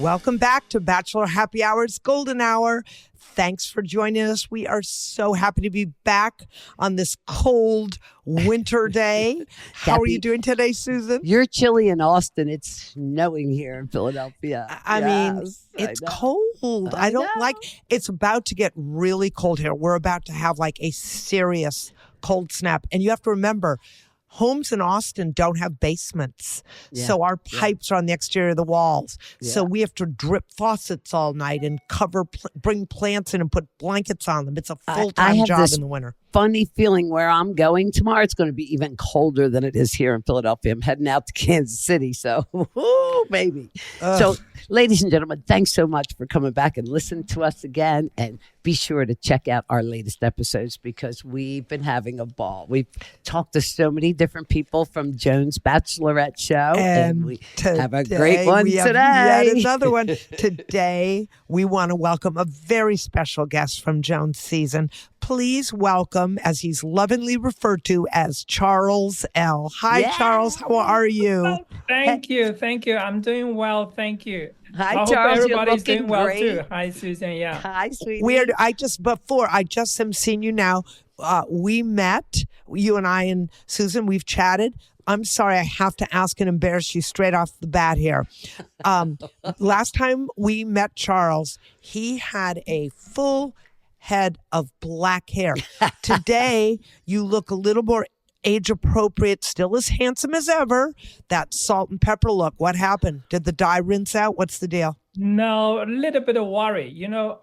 Welcome back to Bachelor Happy Hour's Golden Hour. Thanks for joining us. We are so happy to be back on this cold winter day. How are you doing today, Susan? You're chilly in Austin. It's snowing here in Philadelphia. I mean, it's cold. I don't like it's about to get really cold here. We're about to have like a serious cold snap. And you have to remember, homes in Austin don't have basements. So our pipes are on the exterior of the walls. So we have to drip faucets all night and bring plants in and put blankets on them. It's a full-time job in the winter. Funny feeling where I'm going tomorrow. It's going to be even colder than it is here in Philadelphia. I'm heading out to Kansas City. So, baby. So, ladies and gentlemen, thanks so much for coming back and listening to us again. And be sure to check out our latest episodes because we've been having a ball. We've talked to so many different people from Joan's Bachelorette show. And we have a great one today. Yet another one. Today, we want to welcome a very special guest from Joan's season. Please welcome, as he's lovingly referred to as Charles L. Hi, Charles. How are you? Thank you. Thank you. I'm doing well. Thank you. Hi, Charles. Everybody's doing well great. too. Hi, Susan. Yeah. Hi, sweetie. I just am seeing you now. We met, you and I and Susan, we've chatted. I'm sorry, I have to ask and embarrass you straight off the bat here. Last time we met Charles, he had a full head of black hair. Today, you look a little more age appropriate, still as handsome as ever. That salt and pepper look. What happened? Did the dye rinse out? What's the deal? No, a little bit of worry,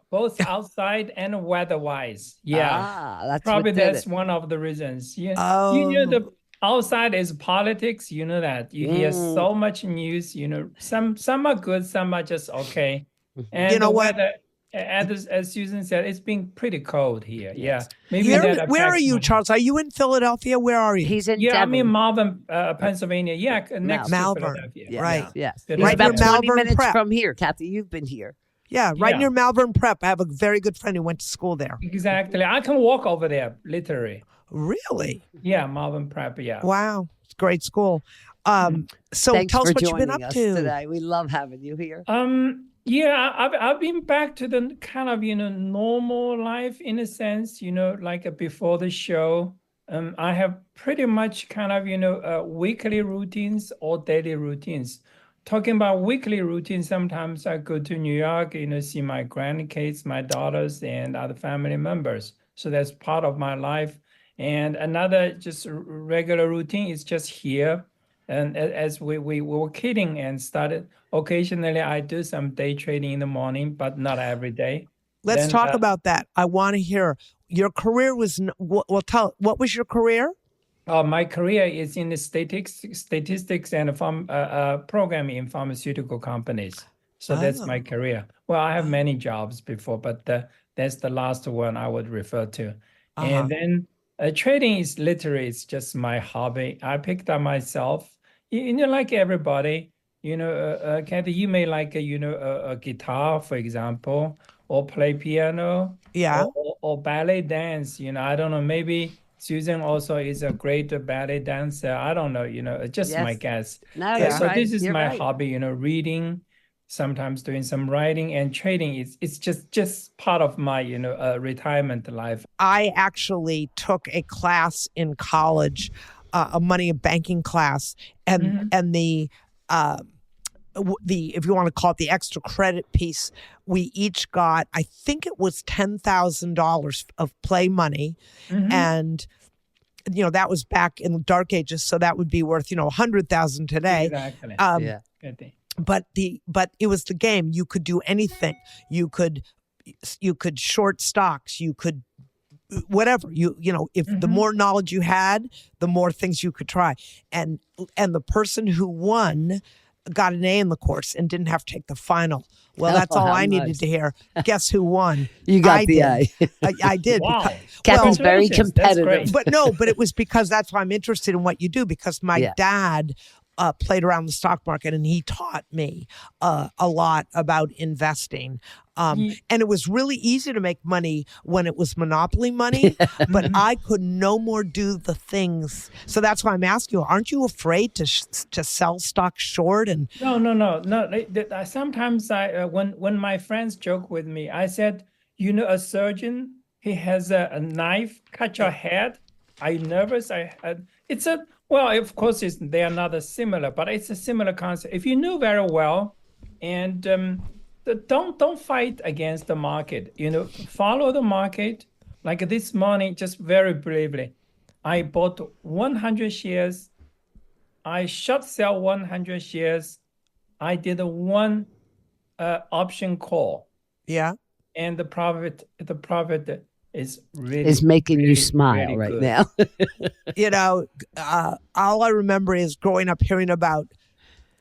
both outside and weather-wise. Yeah. That's one of the reasons. Yeah. The outside is politics. You know that. You hear so much news. Some are good, some are just okay. And you know what? As Susan said, it's been pretty cold here. Yeah. Maybe where are you, Charles? Are you in Philadelphia? Where are you? He's in Devon. I'm in Malvern, Pennsylvania. Yeah, next Malvern. to Philadelphia. Right. Yes. It It's about 20 Malvern minutes Prep. from here. Kathy, you've been here. Yeah, near Malvern Prep. I have a very good friend who went to school there. Exactly. I can walk over there, literally. Really? Yeah, Malvern Prep, yeah. Wow. It's a great school. So Thanks tell us for what you've been joining up us to today. We love having you here. Yeah, I've been back to the kind of, normal life in a sense, like before the show. I have pretty much kind of, weekly routines or daily routines. Talking about weekly routines, sometimes I go to New York, see my grandkids, my daughters, and other family members. So that's part of my life. And another just regular routine is just here. And as we were kidding and started, occasionally I do some day trading in the morning, but not every day. Let's talk about that. I want to hear your career was, what was your career? My career is in the statistics and programming in pharmaceutical companies. So that's my career. Well, I have many jobs before, but that's the last one I would refer to. And then trading is literally, it's just my hobby. I picked up myself, like everybody, Kathy, you may like, a guitar, for example, or play piano, or ballet dance. I don't know, maybe Susan also is a great ballet dancer. I don't know, just my guess. No, so right. this is You're my right. hobby, reading, sometimes doing some writing, and trading. It's just part of my, retirement life. I actually took a class in college, a money and banking class, and the if you want to call it the extra credit piece, we each got, I think it was $10,000 of play money, and that was back in the dark ages, so that would be worth $100,000 today. Exactly. But it was the game. You could do anything. You could short stocks. You could whatever if the more knowledge you had, the more things you could try. And the person who won got an A in the course and didn't have to take the final. Well, that's all I needed to hear. Guess who won? You got the A. I did. Wow. Kathy's very Congratulations. That's competitive. great. But it's because that's why I'm interested in what you do, because my dad played around the stock market, and he taught me a lot about investing. And it was really easy to make money when it was monopoly money, but I could no more do the things. So that's why I'm asking you, aren't you afraid to sell stock short? And No. Sometimes when my friends joke with me, I said, a surgeon, he has a knife, cut your head. Are you nervous? Well, of course, they are not similar, but it's a similar concept. If you know very well, and don't fight against the market. Follow the market. Like this morning, just very briefly, I bought 100 shares. I short sell 100 shares. I did one option call. yeah. And the profit is really Is making you really, smile really right good. now. All I remember is growing up hearing about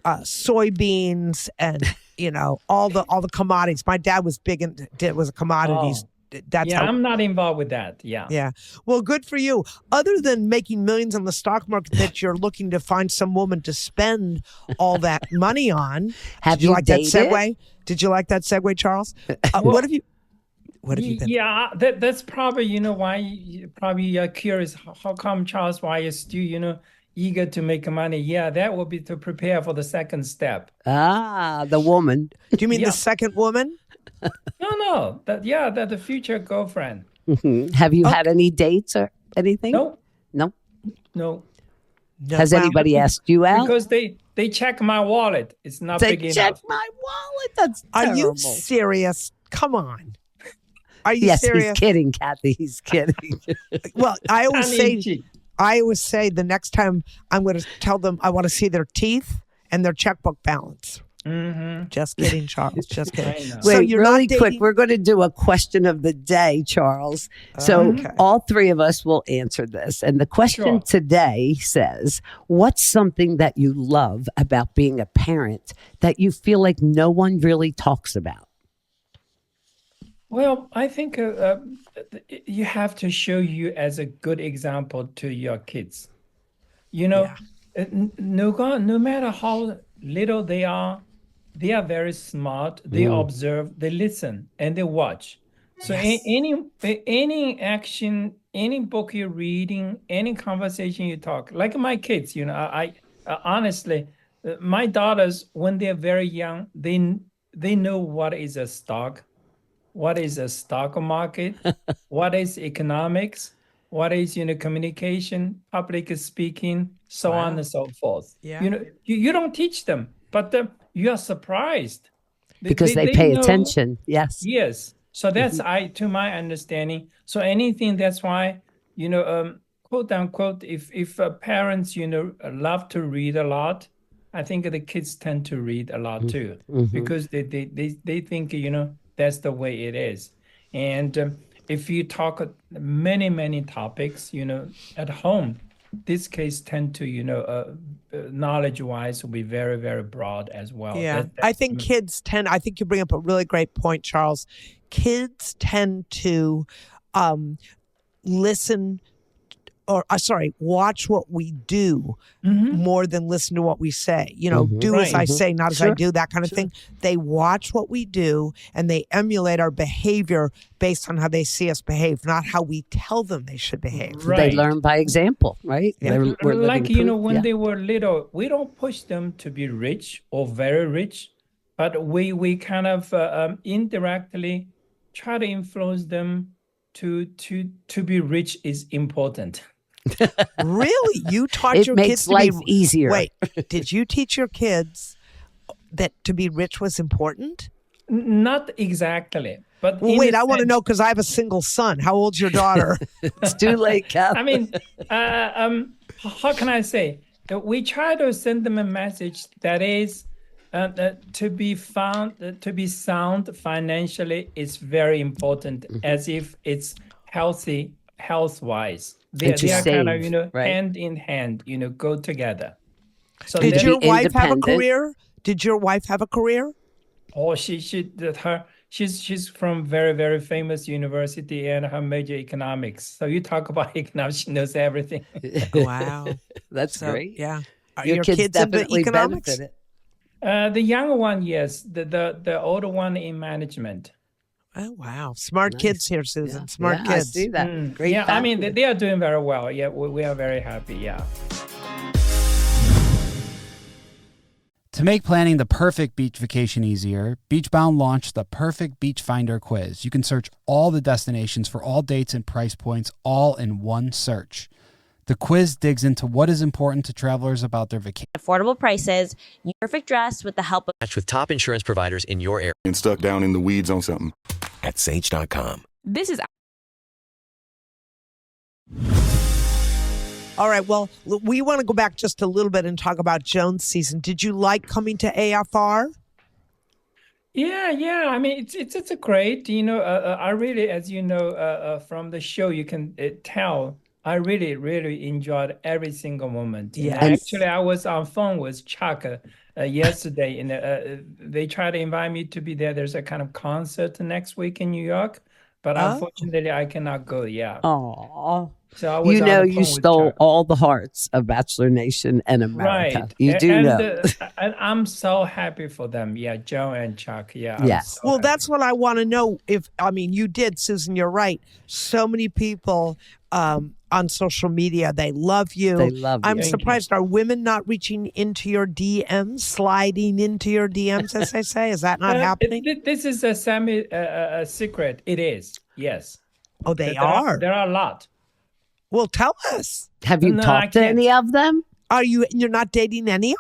soybeans and all the commodities. My dad was big into was commodities. That's how. I'm not involved with that. Yeah. Yeah. Well, good for you. Other than making millions on the stock market that you're looking to find some woman to spend all that money on. Have Did you you like dated? that segue? Did you like that segue, Charles? What have you been? Yeah, that's probably why you probably are curious. How come, Charles? Why you still eager to make money? Yeah, that will be to prepare for the second step. The woman. Do you mean Yeah. the second woman? No, that the future girlfriend. Have you had any dates or anything? No, No. no, No. Has Well, anybody asked you out? because they check my wallet. It's not They big check enough. my wallet. That's Are terrible. you serious? Come on. Are you Yes, serious? he's kidding, Kathy. He's kidding. Well, I always say Tongue-in-cheek. the next time I'm going to tell them I want to see their teeth and their checkbook balance. Mhm. Just kidding, Charles. Just kidding. I know. So Wait, you're really not quick. dating- We're going to do a question of the day, Charles. So Okay. all three of us will answer this. And the question Sure. today says, what's something that you love about being a parent that you feel like no one really talks about? Well, I think you have to show you as a good example to your kids. No matter how little they are very smart. They observe, they listen, and they watch. So any action, any book you're reading, any conversation you talk, like my kids, I honestly, my daughters, when they're very young, they know what is a stock. What is a stock market? What is economics? What is communication, public speaking, so on and so forth. Yeah. You don't teach them, but you are surprised Because they pay know- attention. Yes. Yes, so that's to my understanding. So anything that's why quote unquote, if parents love to read a lot, I think the kids tend to read a lot too, because they think that's the way it is. And if you talk many topics at home, this case tend to knowledge wise will be very, very broad as well. Yeah. I think I think you bring up a really great point, Charles. Kids tend to listen watch what we do more than listen to what we say. Do as I say, not as I do, that kind of thing. They watch what we do and they emulate our behavior based on how they see us behave, not how we tell them they should behave. Right. They learn by example, right? Yeah. We're Like, living proof. when Yeah. they were little, we don't push them to be rich or very rich, but we kind of indirectly try to influence them to be rich is important. Really? You taught It your makes kids to life be easier. Wait, did you teach your kids that to be rich was important? Not exactly, but Well, in wait, a I want to sense- know because I have a single son. How old's your daughter? It's too late, Kathy. I mean, how can I say? We try to send them a message that is to be sound financially is very important, as if it's healthy, health-wise. They And to are kind of, save, right? hand in hand, go together. So Did that- your be wife have a independent. career? Did your wife have a career? Oh, she's from very, very famous university and her major economics. So you talk about economics, she knows everything. Wow. That's So, great. yeah. Are Your kids kids into definitely economics? benefited. The younger one, yes. The older one in management. Oh, wow. Smart Nice. kids here, Susan. Yeah. Smart Yeah, kids. I see that. Great Yeah, I mean, family. they are doing very well. Yeah, we are very happy. Yeah. To make planning the perfect beach vacation easier, Beachbound launched the Perfect Beach Finder quiz. You can search all the destinations for all dates and price points all in one search. The quiz digs into what is important to travelers about their vacation. Affordable prices, perfect dress with the help of Match with top insurance providers in your area. And stuck down in the weeds on something. at Sage.com. This is All right. Well, we want to go back just a little bit and talk about Joan's season. Did you like coming to AFR? Yeah. I mean, it's a great. I really, as you know, from the show, you can tell. I really enjoyed every single moment. Yes. Actually, I was on phone with Chuck yesterday, and they tried to invite me to be there. There's a kind of concert next week in New York, but unfortunately, I cannot go. Yeah. Aw. So I was You on know, the you phone with stole Chuck. all the hearts of Bachelor Nation and America. Right. You do and, know. and I'm so happy for them. Yeah, Joe and Chuck. Yeah. I'm Yes. so Well, happy. that's what I want to know. You did, Susan, you're right. So many people on social media, they love you. They love you. I'm Thank you. surprised. Are women not reaching into your DMs, sliding into your DMs, as they say? Is that not happening? This is a secret. It is. Yes. Oh, they There are. There are a lot. Well, tell us. Have you No, I talked to can't. any of them? You're not dating any of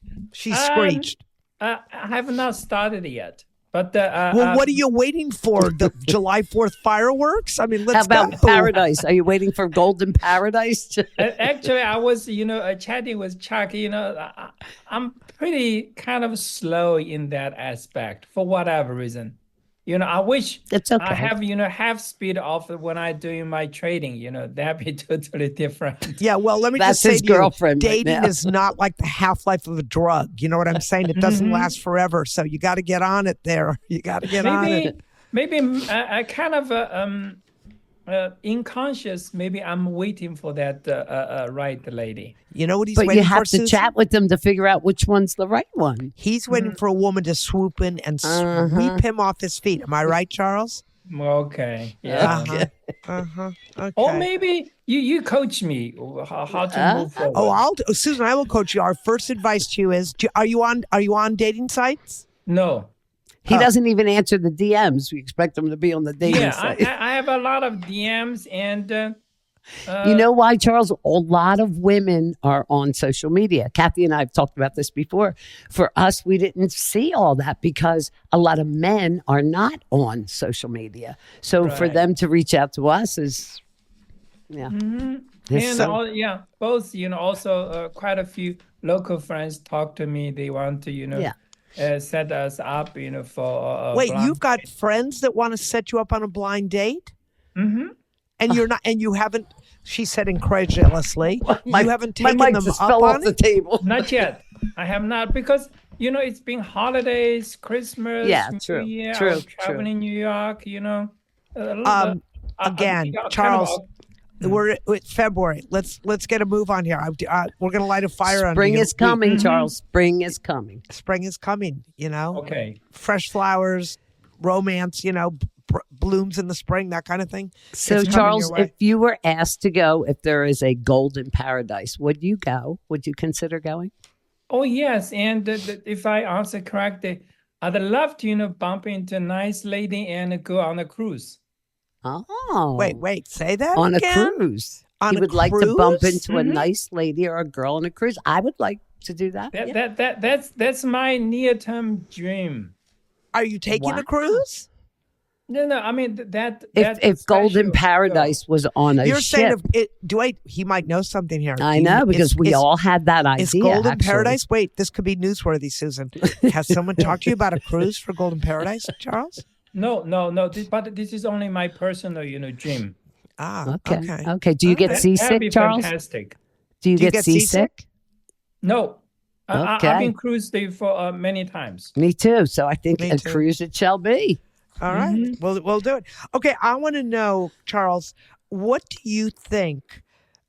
them? She screeched. I have not started yet. But Well, what are you waiting for? The July 4th fireworks? I mean, let's How about go. Paradise? Are you waiting for Golden Paradise? actually, I was, chatting with Chuck. I'm pretty kind of slow in that aspect for whatever reason. I wish It's okay. I have, half speed off when I doing my trading. That'd be totally different. Yeah, well, let me That's just say his to you, girlfriend right dating now. is not like the half-life of a drug. You know what I'm saying? It doesn't last forever, so you got to get on it there. You got to get on it. Maybe I kind of unconscious. Maybe I'm waiting for that right lady. You know what he's But waiting you have for, to Susan? chat with them to figure out which one's the right one. He's waiting for a woman to swoop in and sweep him off his feet. Am I right, Charles? Okay. Yeah. Okay. Or maybe you coach me how to move forward. Susan, I will coach you. Our first advice to you is: are you on dating sites? No. He doesn't even answer the DMs. We expect him to be on the dating Yeah, site. I have a lot of DMs and. You know why, Charles? A lot of women are on social media. Kathy and I have talked about this before. For us, we didn't see all that because a lot of men are not on social media. So for Right. them to reach out to us is, yeah. And So- both, also quite a few local friends talk to me. They want to, set us up, for. Wait, blind you've got date. friends that want to set you up on a blind date? Mm-hmm. And you're not, and you haven't. She said incredulously, you haven't taken my mic them just up fell on off the it. table. Not yet. I have not because it's been holidays, Christmas, Yeah, New true, Year. true, I was traveling in New York. Again, Charles, it's February. Let's get a move on here. We're going to light a fire on Spring you. is coming, Charles. Spring is coming. Spring is coming. Okay. Fresh flowers, romance. Blooms in the spring, that kind of thing. So, It's coming Charles, your way. if you were asked to go, if there is a golden paradise, would you go? Would you consider going? Oh yes, and if I answer correctly, I'd love to bump into a nice lady and go on a cruise. Oh. Wait, say that On again? a cruise. On You a would like to bump cruise? into a nice lady or a girl on a cruise. I would like to do that. Yeah. That's my near-term dream. Are you taking Wow. a cruise? No, I mean that's If Golden special. Paradise was on a You're saying ship, he might know something here. I know because we all had that idea. Is Golden actually. Paradise? Wait, this could be newsworthy, Susan. Has someone talked to you about a cruise for Golden Paradise, Charles? No. But this is only my personal, dream. Ah, Okay. Do you get That'd seasick, be Charles? fantastic. Do you Do you get get seasick? No, Okay. I've been cruise day for many times. Me too. So I think Me a too. cruise it shall be. All right. We'll do it. Okay, I want to know, Charles, what do you think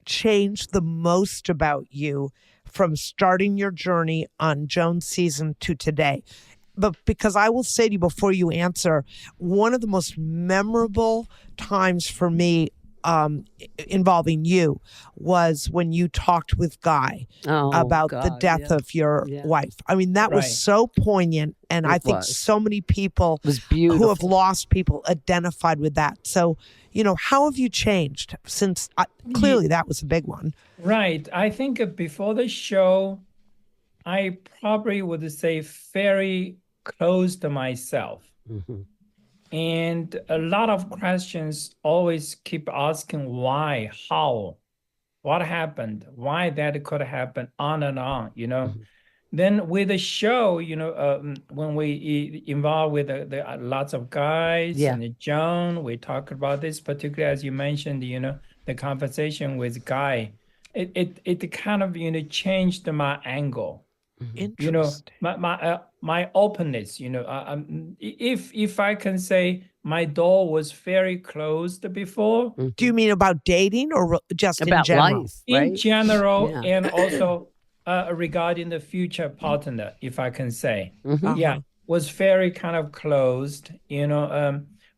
changed the most about you from starting your journey on Joan's season to today. But because I will say to you before you answer, one of the most memorable times for me involving you was when you talked with Guy about the death of your wife. I mean, that was so poignant. And I think so many people who have lost people identified with that. So, how have you changed since clearly that was a big one? Right. I think before the show, I probably would say very close to myself. Mm-hmm. And a lot of questions always keep asking why, how, what happened, why that could happen, on and on, Mm-hmm. Then with the show, when we involved with the lots of guys and Joan, we talked about this, particularly as you mentioned, the conversation with Guy, it kind of, changed my angle. Interesting. My openness, if I can say my door was very closed before. Do you mean about dating or just about in general? life, right? In general, and also regarding the future partner, if I can say, was very kind of closed,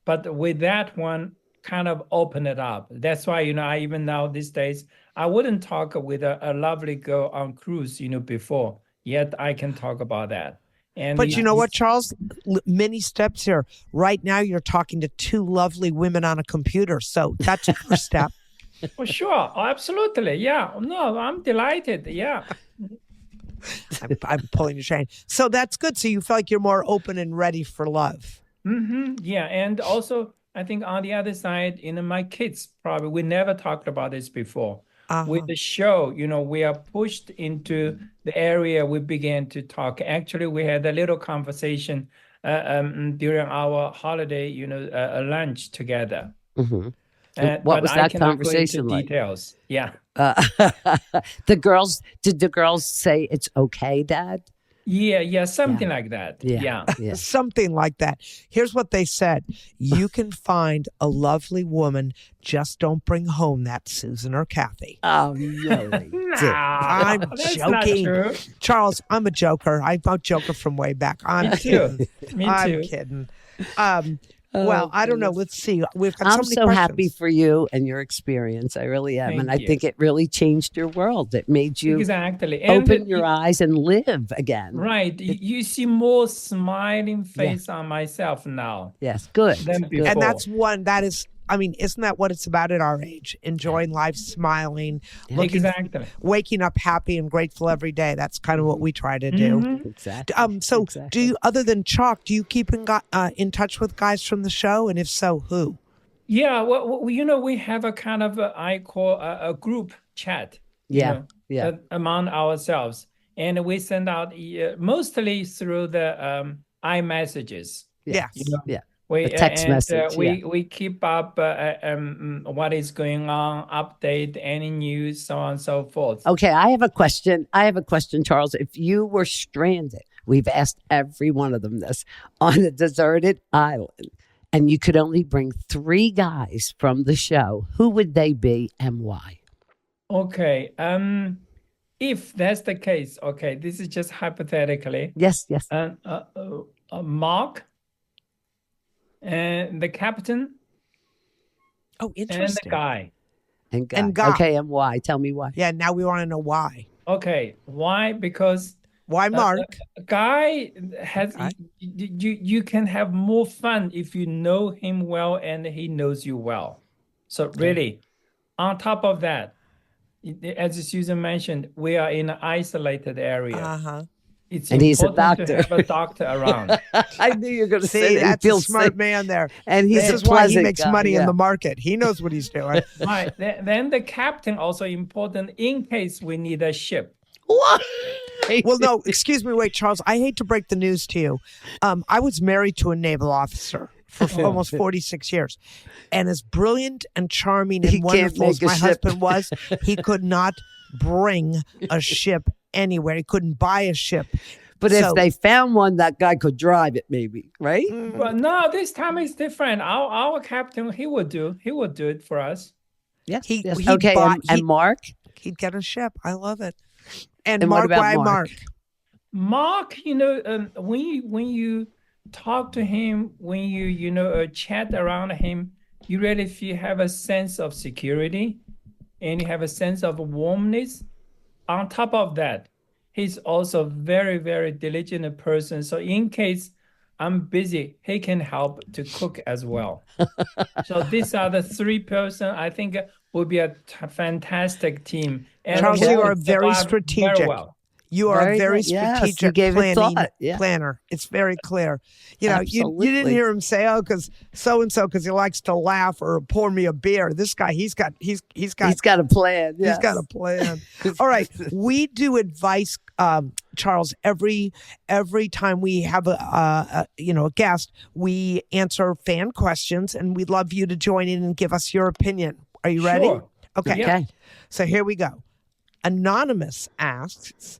but with that one, kind of open it up. That's why, I even now these days, I wouldn't talk with a lovely girl on cruise, before. Yet I can talk about that. But you know what, Charles? Many steps here. Right now, you're talking to two lovely women on a computer. So that's a first step. For sure. Oh, absolutely. Yeah. No, I'm delighted. Yeah. I'm pulling your chain. So that's good. So you feel like you're more open and ready for love. Mm-hmm. Yeah. And also, I think on the other side, my kids probably, we never talked about this before. With the show, we are pushed into the area we began to talk. Actually, we had a little conversation during our holiday, lunch together. Mm-hmm. What was that conversation like? Details. Yeah. Did the girls say it's okay, Dad? Yeah, something like that. Yeah. Something like that. Here's what they said. You can find a lovely woman, just don't bring home that Susan or Kathy. Oh, no. I'm joking. Charles, I'm a joker. I'm a joker from way back. Me too. I'm kidding. Well, I don't know. Let's see. We've got I'm so many so questions. happy for you and your experience. I really am. Thank I you. think it really changed your world. It made you exactly open your eyes and live again. Right. You see more smiling face on myself now. Yes, good. Than before. And that's one that is, isn't that what it's about at our age? Enjoying life, smiling, Exactly. waking up happy and grateful every day. That's kind of what we try to do. Mm-hmm. Exactly. So do you, other than Chalk, do you keep in touch with guys from the show? And if so, who? Yeah. Well, we have a kind of, I call a group chat. Among ourselves. And we send out mostly through the iMessages. Yes. Yeah. The text message. We keep up what is going on, update any news, so on and so forth. Okay, I have a question. Charles. If you were stranded, we've asked every one of them this, on a deserted island, and you could only bring 3 guys from the show, who would they be and why? Okay. If that's the case, okay, this is just hypothetically. Yes. Mark. And the captain. Oh, interesting. And the guy. And Guy. Okay, and why? Tell me why. Yeah, now we want to know why. Okay, why? Because why Mark? Guy has you can have more fun if you know him well and he knows you well. So really, on top of that, as Susan mentioned, we are in an isolated area. It's and he's a doctor. To have a doctor around. I knew you were going to say See, that. that's a smart man there. And he's this is why he makes money in the market. He knows what he's doing. Right. Then the captain also important in case we need a ship. What? Well, no, excuse me. Wait, Charles, I hate to break the news to you. I was married to a naval officer for almost 46 years. And as brilliant and charming and wonderful as my husband was, he could not bring a ship anywhere. He couldn't buy a ship. But if they found one, that guy could drive it, maybe, right? But no, this time it's different. Our captain, he would do it for us. Yes. He okay, bought, and Mark? He'd get a ship. I love it. And what Mark, about why Mark? Mark? Mark, when you talk to him, when you chat around him, you really feel have a sense of security, and you have a sense of warmness. On top of that, he's also very, very diligent person. So in case I'm busy, he can help to cook as well. So these are the three person I think will be a fantastic team. And Charles, we you will are very survive strategic. Very well. You are a very Yes, you strategic gave it planning thought. Yeah. planner. It's very clear. You know, you didn't Absolutely. hear him say, "Oh, because so and so," because he likes to laugh or pour me a beer. This guy, he's got He's got a plan. He's got a plan. All right, we do advice, Charles. Every time we have a guest, we answer fan questions, and we'd love you to join in and give us your opinion. Are you ready? Sure. Okay. Yeah. Okay. So here we go. Anonymous asks,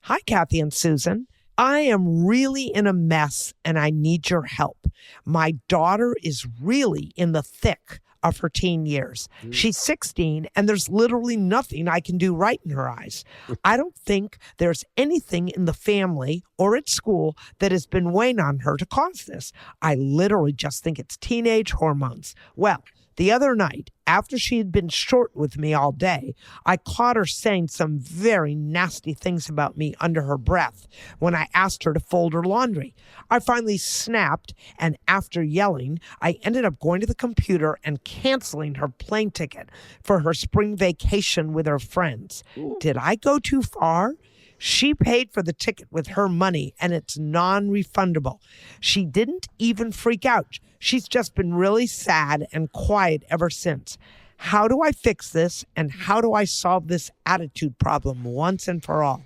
"Hi, Kathy and Susan. I am really in a mess and I need your help. My daughter is really in the thick of her teen years. She's 16 and there's literally nothing I can do right in her eyes. I don't think there's anything in the family or at school that has been weighing on her to cause this. I literally just think it's teenage hormones. Well, the other night, after she had been short with me all day, I caught her saying some very nasty things about me under her breath when I asked her to fold her laundry. I finally snapped, and after yelling, I ended up going to the computer and canceling her plane ticket for her spring vacation with her friends. Did I go too far? She paid for the ticket with her money, and it's non-refundable. She didn't even freak out. She's just been really sad and quiet ever since. How do I fix this, and how do I solve this attitude problem once and for all?"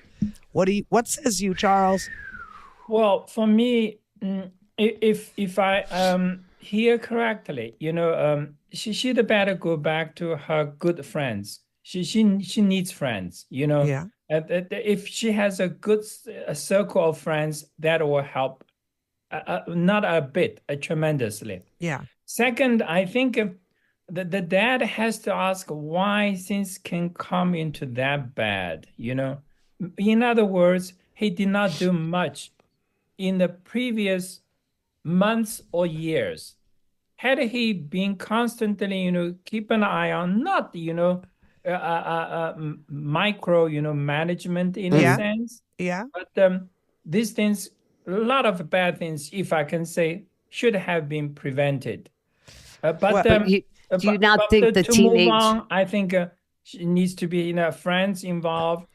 What says you, Charles? Well, for me, if I hear correctly, she'd better go back to her good friends. She needs friends, Yeah. If she has a good circle of friends, that will help, not a bit, tremendously. Yeah. Second, I think the dad has to ask why things can come into that bad, In other words, he did not do much in the previous months or years. Had he been constantly, keep an eye on, not, micro, management in Yeah. a sense, Yeah. but these things, a lot of bad things, if I can say, should have been prevented. But do you not think the to teenage- move on, I think she needs to be friends involved.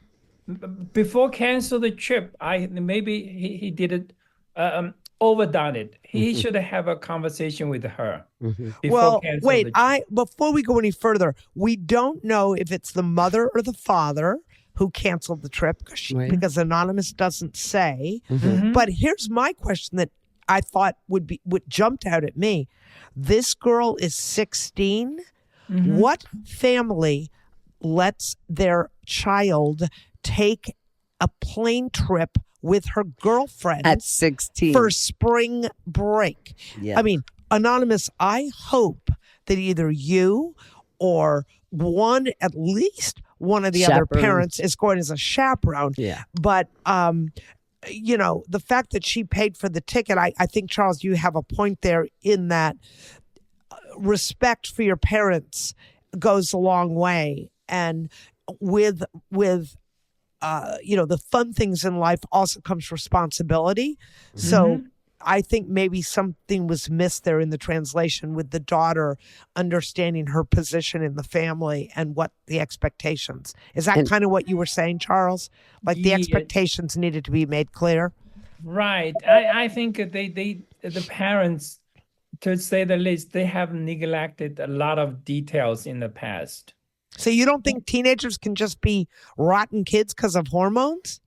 Before cancel the trip, maybe he did it, overdone it. He should have a conversation with her. before Well, cancel wait, the trip. before we go any further, we don't know if it's the mother or the father who canceled the trip Right. because Anonymous doesn't say. Mhm. But here's my question that I thought would jumped out at me. This girl is 16. Mhm. What family lets their child take a plane trip with her girlfriend At 16. for spring break? Yeah. I mean, Anonymous, I hope that either you or at least one of the other Chaperone. parents is going as a chaperone. Yeah. But, the fact that she paid for the ticket, I think, Charles, you have a point there in that respect for your parents goes a long way. And with the fun things in life also comes responsibility. So I think maybe something was missed there in the translation with the daughter understanding her position in the family and what the expectations. Is that kind of what you were saying, Charles? Like the Yeah. expectations needed to be made clear? Right. I think the parents, to say the least, they have neglected a lot of details in the past. So you don't think teenagers can just be rotten kids because of hormones?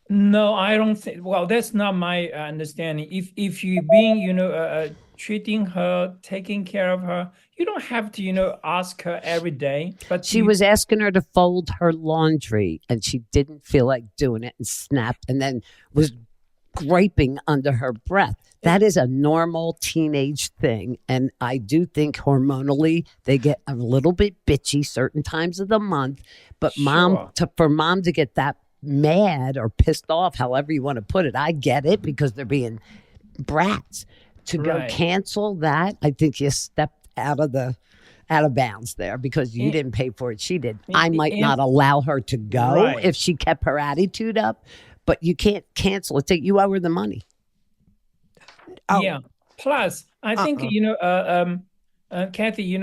No, I don't think. Well, that's not my understanding. If you being treating her, taking care of her, you don't have to ask her every day. But She was asking her to fold her laundry and she didn't feel like doing it and snapped and then was griping under her breath. That is a normal teenage thing. And I do think hormonally they get a little bit bitchy certain times of the month. But for mom to get that mad or pissed off, however you want to put it, I get it because they're being brats. To go cancel that, I think you stepped out of bounds there because you didn't pay for it. She did. I might not allow her to go if she kept her attitude up, but you can't cancel it. You owe her the money. Oh. Yeah. Plus, I think, Kathy,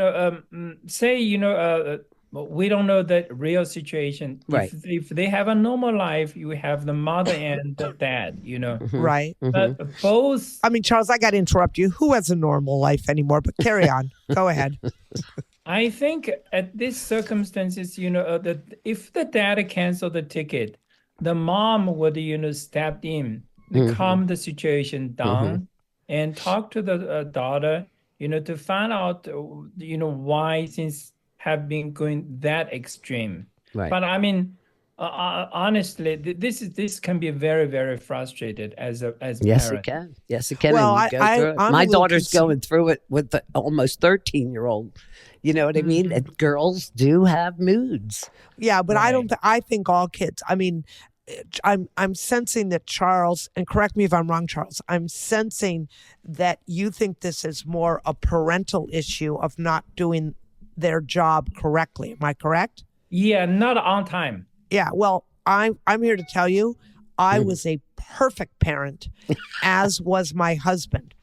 say, we don't know the real situation. Right. If they have a normal life, you have the mother and the dad, Right. But both. I mean, Charles, I got to interrupt you. Who has a normal life anymore? But carry on. Go ahead. I think at these circumstances, that if the dad canceled the ticket, the mom would, step in, calm the situation down, and talk to the daughter, to find out, why things have been going that extreme. Right. But I mean, honestly, this can be very, very frustrated as Yes, parent. it can. Yes, it can. Well, and you go through it. I'm My a little daughter's going through it with the almost 13-year-old. You know what I mean? And girls do have moods. Yeah, but I don't. I think all kids. I mean, I'm sensing that Charles, and correct me if I'm wrong, Charles. I'm sensing that you think this is more a parental issue of not doing their job correctly. Am I correct? Yeah, not on time. Yeah. Well, I'm here to tell you, I was a perfect parent, as was my husband.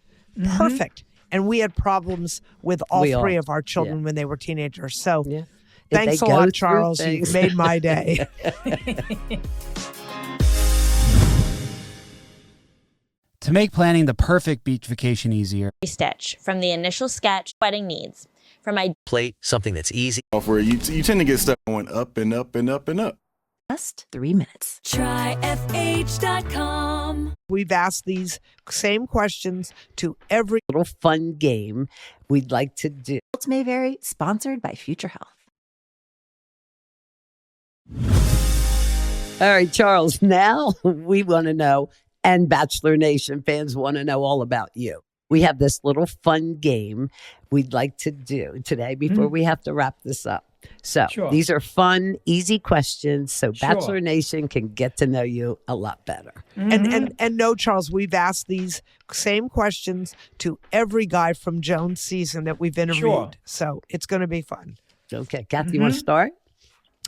Perfect. And we had problems with all three of our children when they were teenagers. So thanks a lot, Charles. You've made my day. To make planning the perfect beach vacation easier, Stitch from the initial sketch, wedding needs. From my Plate, something that's easy. Where you tend to get stuck going up and up and up and up. Just 3 minutes. Try FH.com. We've asked these same questions to every little fun game we'd like to do. Results may vary. Sponsored by Future Health. All right, Charles, now we want to know, and Bachelor Nation fans want to know all about you. We have this little fun game we'd like to do today before we have to wrap this up. So these are fun, easy questions so Bachelor Nation can get to know you a lot better. And no, Charles, we've asked these same questions to every guy from Joan's season that we've interviewed. So it's going to be fun. Okay, Kathy, you want to start?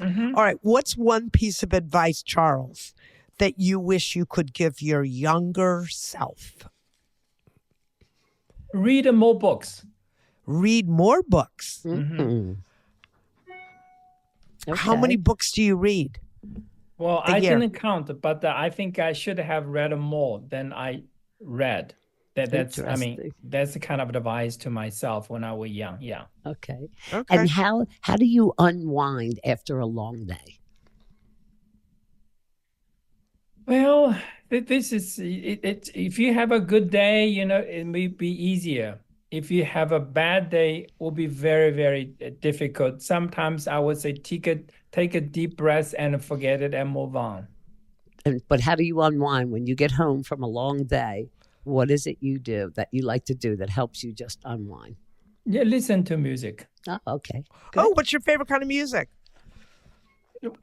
All right. What's one piece of advice, Charles, that you wish you could give your younger self? Read more books. Read more books. Okay. How many books do you read? Well, I didn't count, but I think I should have read more than I read. That's the kind of advice to myself when I was young. Yeah. Okay. And how do you unwind after a long day? Well, this is it. If you have a good day, it may be easier. If you have a bad day, it will be very, very difficult. Sometimes I would say take a deep breath and forget it and move on. But how do you unwind when you get home from a long day? What is it you do that you like to do that helps you just unwind? Yeah, listen to music. Oh, okay. Good. Oh, what's your favorite kind of music?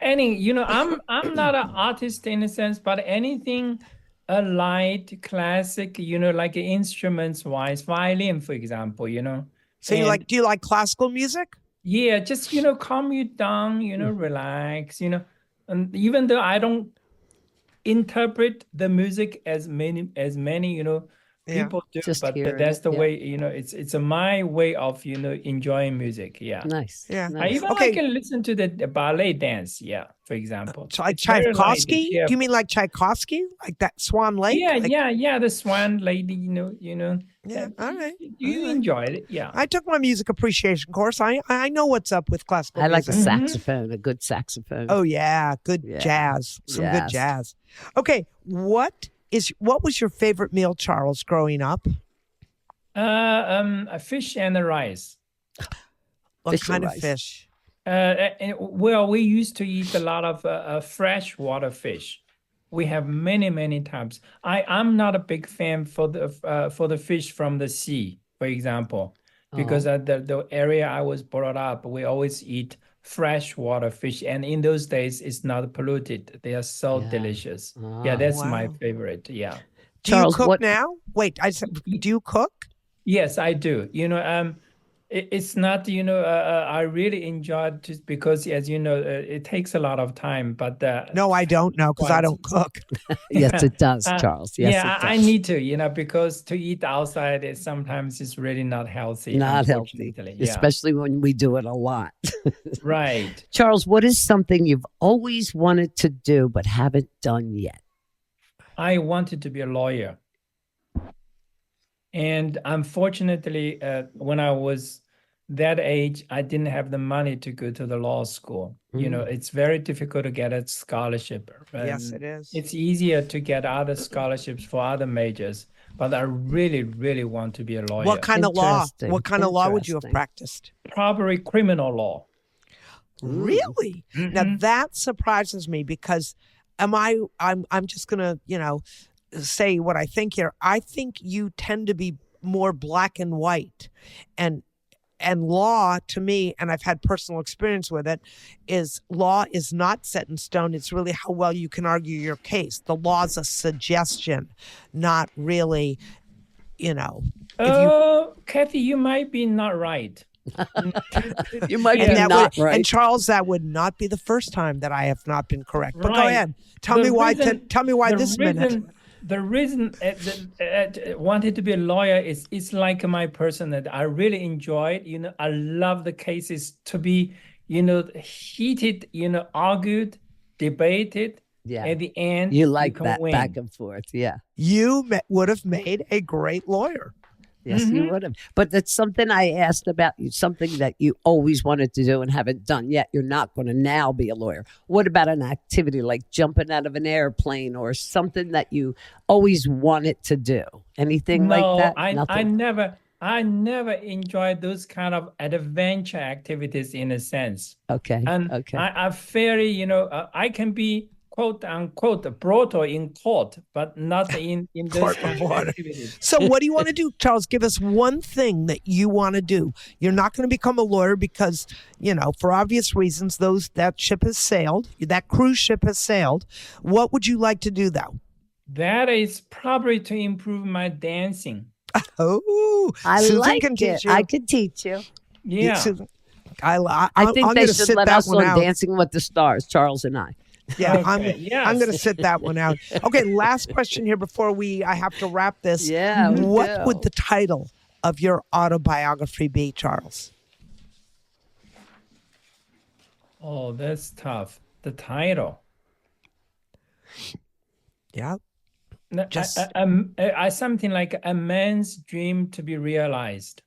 I'm not an artist in a sense, but anything a light classic, like instruments wise, violin, for example, So do you like classical music? Yeah, just, calm you down, relax, and even though I don't interpret the music as many, people do, just but that's the way, it's my way of, enjoying music. Yeah. Nice. Yeah. I even like to listen to the ballet dance. Yeah. For example. Tchaikovsky? Do you mean like Tchaikovsky? Like that Swan Lake? Yeah. The Swan Lady, Yeah. All right. You enjoyed it. Yeah. I took my music appreciation course. I know what's up with classical music. I like a saxophone, a good saxophone. Oh, yeah. Good jazz. Some good jazz. Okay. What was your favorite meal, Charles, growing up? A fish and a rice. What kind of fish? Well, we used to eat a lot of freshwater fish. We have many types. I'm not a big fan for the fish from the sea, for example, because the area I was brought up, we always eat freshwater fish, and in those days, it's not polluted. They are so delicious. Yeah, that's my favorite. Yeah. Do Charles, you cook now? Wait, I said, do you cook? Yes, I do. It's not, I really enjoy it just because, as you know, it takes a lot of time. But No, I don't know because I don't cook. Yes, it does, Charles. Yes, yeah, it does. I need to, because to eat outside is sometimes it's really not healthy. Not healthy, unfortunately. Yeah. especially when we do it a lot. Right. Charles, what is something you've always wanted to do but haven't done yet? I wanted to be a lawyer. And unfortunately, when I was that age, I didn't have the money to go to the law school. It's very difficult to get a scholarship. Yes, it is. It's easier to get other scholarships for other majors, but I really, really want to be a lawyer. What kind of law? Interesting. What kind of law would you have Interesting. practiced? Probably criminal law. Really? Now that surprises me because I'm just gonna, say what I think here. I think you tend to be more black and white, and law to me, and I've had personal experience with it, is law is not set in stone. It's really how well you can argue your case. The law is a suggestion, not really, Kathy, you might be not right. You might And be that not would, right. and Charles, that would not be the first time that I have not been correct. But go Right. ahead. Tell me why this minute. The reason wanted to be a lawyer is it's like my personality. I really enjoy it. I love the cases to be, heated, argued, debated. Yeah. At the end, You like can that win. back and forth. Yeah. You would have made a great lawyer. Yes, you would have. But that's something I asked about you, something that you always wanted to do and haven't done yet. You're not going to now be a lawyer. What about an activity like jumping out of an airplane or something that you always wanted to do? Anything like that? I never enjoyed those kind of adventure activities in a sense. Okay. And okay. I very, I can be quote unquote brutal in court, but not in those Court kind of reporter. activities. So what do you want to do, Charles? Give us one thing that you want to do. You're not going to become a lawyer because, for obvious reasons, that ship has sailed. That cruise ship has sailed. What would you like to do, though? That is probably to improve my dancing. Oh, I Susan like can it. teach you. I could teach you. Yeah. Susan, I think I'm they gonna should sit let that us one on out. Dancing with the Stars, Charles and I. Yeah, Okay, I'm going to sit that one out. Okay, last question here before I have to wrap this. Yeah, we What do. would the title of your autobiography be, Charles? Oh, that's tough. The title. Yeah. Just something like A Man's Dream to be Realized.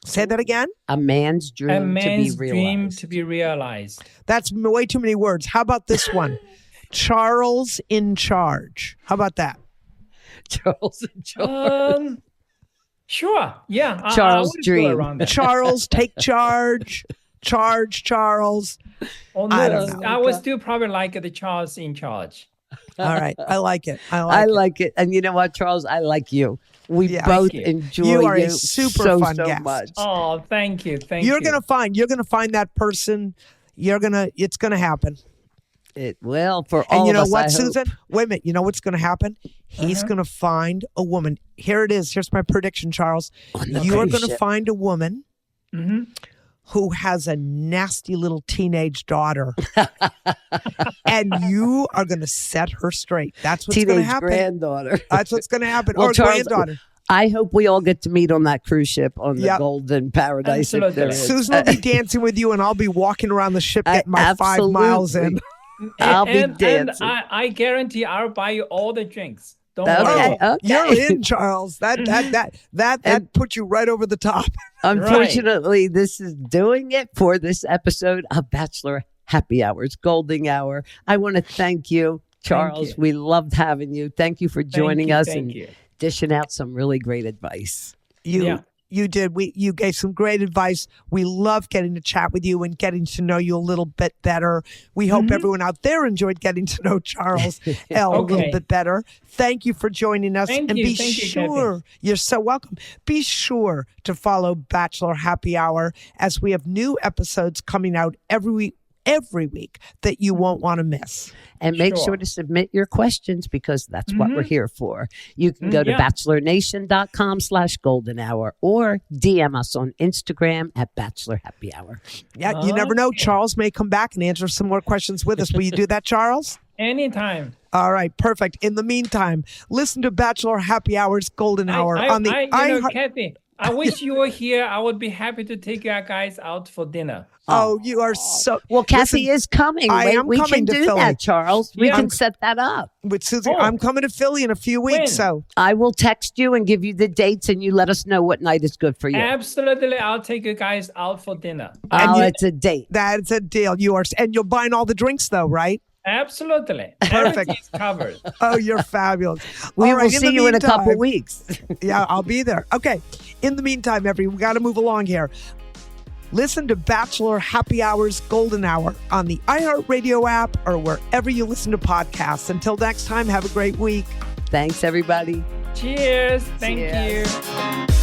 Say that again. A man's dream A to be man's dream realized. to be realized. That's way too many words. How about this one? Charles in Charge. How about that? Charles and George. Sure. Yeah. Charles' I would go dream. around that. Charles, take charge. Charge, Charles. Oh, no, I don't know. I would still probably like the Charles in Charge. All right. I like it. I like it. And you know what, Charles? I like you. We Yeah. both Thank you. enjoy You are a you super so fun so guest. much. Oh, thank you. Thank you. You're gonna find that person. It's gonna happen. It will for And all you of know us. what, I hope. Susan? Wait a minute. You know what's gonna happen? He's gonna find a woman. Here it is. Here's my prediction, Charles. On the You are cruise gonna ship. find a woman Mm-hmm. who has a nasty little teenage daughter. And you are going to set her straight. That's what's going to Teenage happen. granddaughter. That's what's going to happen. Well, or Charles, granddaughter. I hope we all get to meet on that cruise ship on the Yep. Golden Paradise. if there is. Susan will be dancing with you, and I'll be walking around the ship getting my 5 Absolutely. miles in. I'll be And dancing. I guarantee I'll buy you all the drinks. Don't Okay. worry. Oh, okay. you're in, Charles. That put you right over the top. Unfortunately, this is doing it for this episode of Bachelor Happy Hours, Golden Hour. I want to thank you, Charles. you. We loved having you. Thank you for joining you, us thank and you. dishing out some really great advice. You Yeah. You did. You gave some great advice. We love getting to chat with you and getting to know you a little bit better. We hope everyone out there enjoyed getting to know Charles L. a little bit better. Thank you for joining us. Thank and you. be Thank you, sure, Kathy. you're so welcome. Be sure to follow Bachelor Happy Hour as we have new episodes coming out every week that you won't want to miss. And make sure to submit your questions because that's what we're here for. You can go to bachelornation.com/golden hour or DM us on Instagram at Bachelor Happy Hour. Yeah, you never know. Charles may come back and answer some more questions with us. Will you do that, Charles? Anytime. All right, perfect. In the meantime, listen to Bachelor Happy Hour's Golden Hour on the Kathy, I wish you were here. I would be happy to take you guys out for dinner. Oh, you are so... Well, Kathy is coming. I am we coming can to do Philly. that, Charles. We can set that up. With Susie, I'm coming to Philly in a few weeks. When? So I will text you and give you the dates and you let us know what night is good for you. Absolutely. I'll take you guys out for dinner. It's a date. That's a deal. And you're buying all the drinks though, right? Absolutely. Perfect. Everything's covered. Oh, you're fabulous. We All right, will see you in a couple meantime- weeks. Yeah, I'll be there. Okay. In the meantime, we got to move along here. Listen to Bachelor Happy Hour's Golden Hour on the iHeartRadio app or wherever you listen to podcasts. Until next time, have a great week. Thanks, everybody. Cheers. Thank Cheers. you.